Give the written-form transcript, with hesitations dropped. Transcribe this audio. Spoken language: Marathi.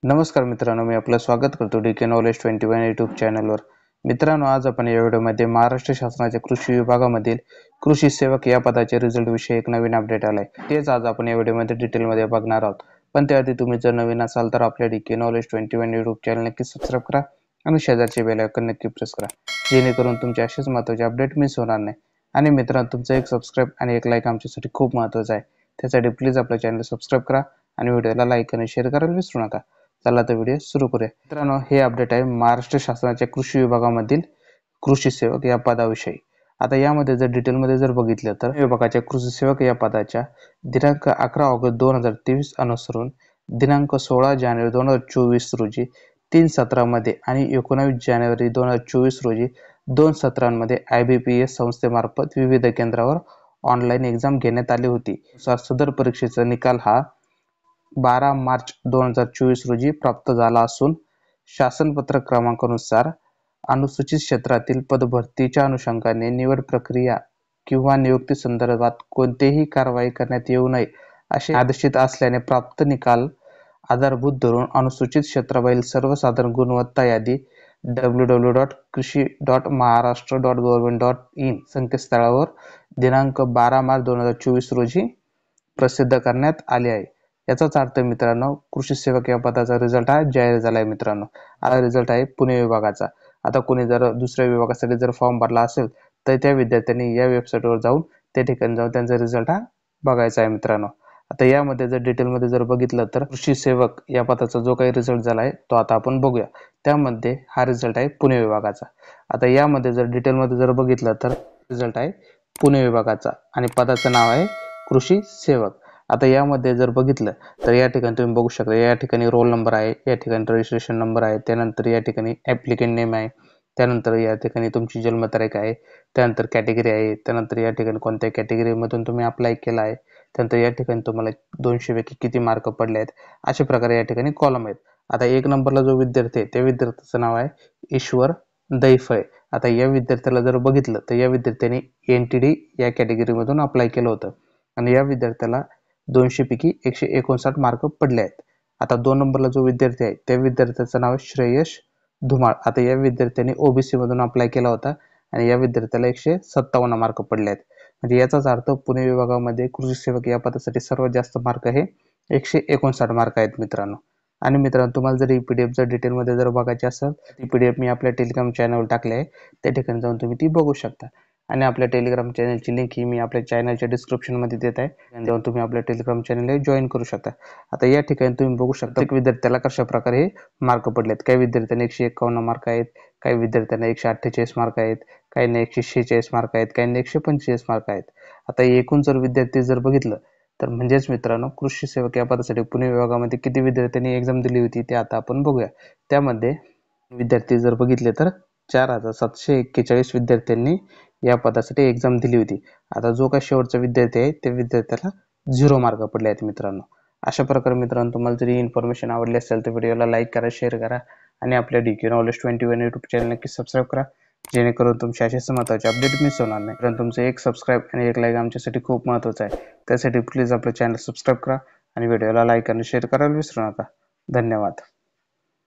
नमस्कार मित्रांनो, मी आपलं स्वागत करतो DK नॉलेज 21 यूट्यूब चॅनलवर। मित्रांनो, आज आपण या व्हिडिओमध्ये महाराष्ट्र शासनाच्या कृषी विभागामधील कृषी सेवक या पदाचे रिझल्ट विषयी एक नवीन अपडेट आलाय। तेच आज आपण या व्हिडिओमध्ये डिटेलमध्ये बघणार आहोत। पण त्याआधी तुम्ही जर नवीन असाल तर आपल्या DK नॉलेज 21 यूट्यूब चॅनल नक्की सबस्क्राईब करा आणि शेजारचे बेल आयकॉन नक्की प्रेस करा, जेणेकरून तुमचे असेच महत्त्वाचे अपडेट मिस होणार नाही। आणि मित्रांनो, तुमचा एक सबस्क्राईब आणि एक लाईक आमच्यासाठी खूप महत्त्वाचा आहे। त्यासाठी प्लीज आपल्या चॅनल सबस्क्राईब करा आणि व्हिडिओला लाईक आणि शेअर करायला विसरू नका। चला तर व्हिडिओ सुरू करूया। मित्रांनो, हे अपडेट आहे महाराष्ट्र शासनाच्या कृषी विभागामधील कृषी सेवक या पदाविषयी। आता यामध्ये जर डिटेलमध्ये जर बघितलं तर विभागाच्या कृषी सेवक या पदाच्या दिनांक 11 ऑगस्ट 2023 अनुसरून दिनांक 16 जानेवारी 2024 रोजी 3 सत्रामध्ये आणि 19 जानेवारी 2024 रोजी 2 सत्रांमध्ये IBPS संस्थेमार्फत विविध केंद्रावर ऑनलाईन एक्झाम घेण्यात आली होती। सदर परीक्षेचा निकाल हा 12 मार्च 2024 रोजी प्राप्त झाला असून शासन पत्रक क्रमांकानुसार अनुसूचित क्षेत्रातील पदभरतीच्या अनुषंगाने निवड प्रक्रिया किंवा नियुक्ती संदर्भात कोणतीही कारवाई करण्यात येऊ नये असे आदेशित असल्याने प्राप्त निकाल आधारभूत धरून अनुसूचित क्षेत्राबाहेरील सर्वसाधारण गुणवत्ता यादी www.krishi.maharashtra.government.in संकेतस्थळावर दिनांक 12 मार्च 2024 रोजी प्रसिद्ध करण्यात आले आहे। याचाच अर्थ मित्रांनो, कृषी सेवक या पदाचा रिझल्ट हा जाहीर झाला आहे। मित्रांनो, हा रिझल्ट आहे पुणे विभागाचा। आता कोणी जर दुसऱ्या विभागासाठी जर फॉर्म भरला असेल तर त्या विद्यार्थ्यांनी या वेबसाईटवर जाऊन त्या ठिकाणी जाऊन त्यांचा रिझल्ट हा बघायचा आहे। मित्रांनो, आता यामध्ये जर डिटेलमध्ये जर बघितलं तर कृषी सेवक या पदाचा जो काही रिझल्ट झाला आहे तो आता आपण बघूया। त्यामध्ये हा रिझल्ट आहे पुणे विभागाचा। आता यामध्ये जर डिटेलमध्ये जर बघितलं तर रिझल्ट आहे पुणे विभागाचा आणि पदाचं नाव आहे कृषी सेवक। आता यामध्ये जर बघितलं तर या ठिकाणी तुम्ही बघू शकता, या ठिकाणी रोल नंबर आहे, या ठिकाणी रजिस्ट्रेशन नंबर आहे, त्यानंतर या ठिकाणी ॲप्लिकेंट नेम आहे, त्यानंतर या ठिकाणी तुमची जन्मतारीख आहे, त्यानंतर कॅटेगरी आहे, त्यानंतर या ठिकाणी कोणत्या कॅटेगरीमधून तुम्ही अप्लाय केला आहे, त्यानंतर या ठिकाणी तुम्हाला 200 पैकी किती मार्क पडले आहेत, अशा प्रकारे या ठिकाणी कॉलम आहेत। आता 1 नंबरला जो विद्यार्थी आहे त्या विद्यार्थ्याचं नाव आहे ईश्वर दैफळे। आता या विद्यार्थ्याला जर बघितलं तर या विद्यार्थ्याने NTD या कॅटेगरीमधून अप्लाय केलं होतं आणि या विद्यार्थ्याला 200 पैकी 159 मार्क पडले आहेत। आता 2 नंबरला जो विद्यार्थी आहे त्या विद्यार्थ्याचं नाव श्रेयश धुमाळ। आता या विद्यार्थ्याने OBC मधून अप्लाय केला होता आणि या विद्यार्थ्याला 157 मार्क पडले आहेत। म्हणजे याचाच अर्थ पुणे विभागामध्ये कृषी सेवक या पदासाठी सर्वात जास्त मार्क हे 159 मार्क आहेत मित्रांनो। आणि मित्रांनो, तुम्हाला जर ही PDF जर डिटेलमध्ये जर बघायची असेल ती PDF मी आपल्या टेलिग्राम चॅनलवर टाकली आहे, त्या ठिकाणी जाऊन तुम्ही ती बघू शकता। आणि आपल्या टेलिग्राम चॅनलची लिंक ही मी आपल्या चॅनलच्या डिस्क्रिप्शनमध्ये देत आहे, जाऊन तुम्ही आपल्या टेलिग्राम चॅनलला जॉईन करू शकता। आता या ठिकाणी तुम्ही बघू शकता एक विद्यार्थ्याला कशा प्रकारे मार्क पडलेत। काही विद्यार्थ्यांना 151 मार्क आहेत, काही विद्यार्थ्यांना 148 मार्क आहेत, काहींना 146 मार्क आहेत, काहींना 145 मार्क आहेत। आता एकूण जर विद्यार्थी जर बघितलं तर म्हणजेच मित्रांनो, कृषी सेवक या पदासाठी पुणे विभागामध्ये किती विद्यार्थ्यांनी एक्झाम दिली होती ते आता आपण बघूया। त्यामध्ये विद्यार्थी जर बघितले तर 4741 विद्यार्थ्यांनी या पदासाठी एक्झाम दिली होती। आता जो काही शेवटचा विद्यार्थी आहे त्या विद्यार्थ्याला 0 मार्क पडले आहेत मित्रांनो। अशा प्रकारे मित्रांनो, तुम्हाला जर ही इन्फॉर्मेशन आवडली असेल तर व्हिडिओला लाईक करा, शेअर करा आणि आपल्या DK नॉलेज 21 यूट्यूब चॅनल नक्की सबस्क्राईब करा, जेणेकरून तुमचे असेच महत्त्वाचे अपडेट मिस होणार नाही। कारण तुमचं एक सबस्क्राईब आणि एक लाईक आमच्यासाठी खूप महत्त्वाचं आहे। त्यासाठी प्लीज आपलं चॅनल सबस्क्राईब करा आणि व्हिडिओला लाईक आणि शेअर करायला विसरू नका। धन्यवाद।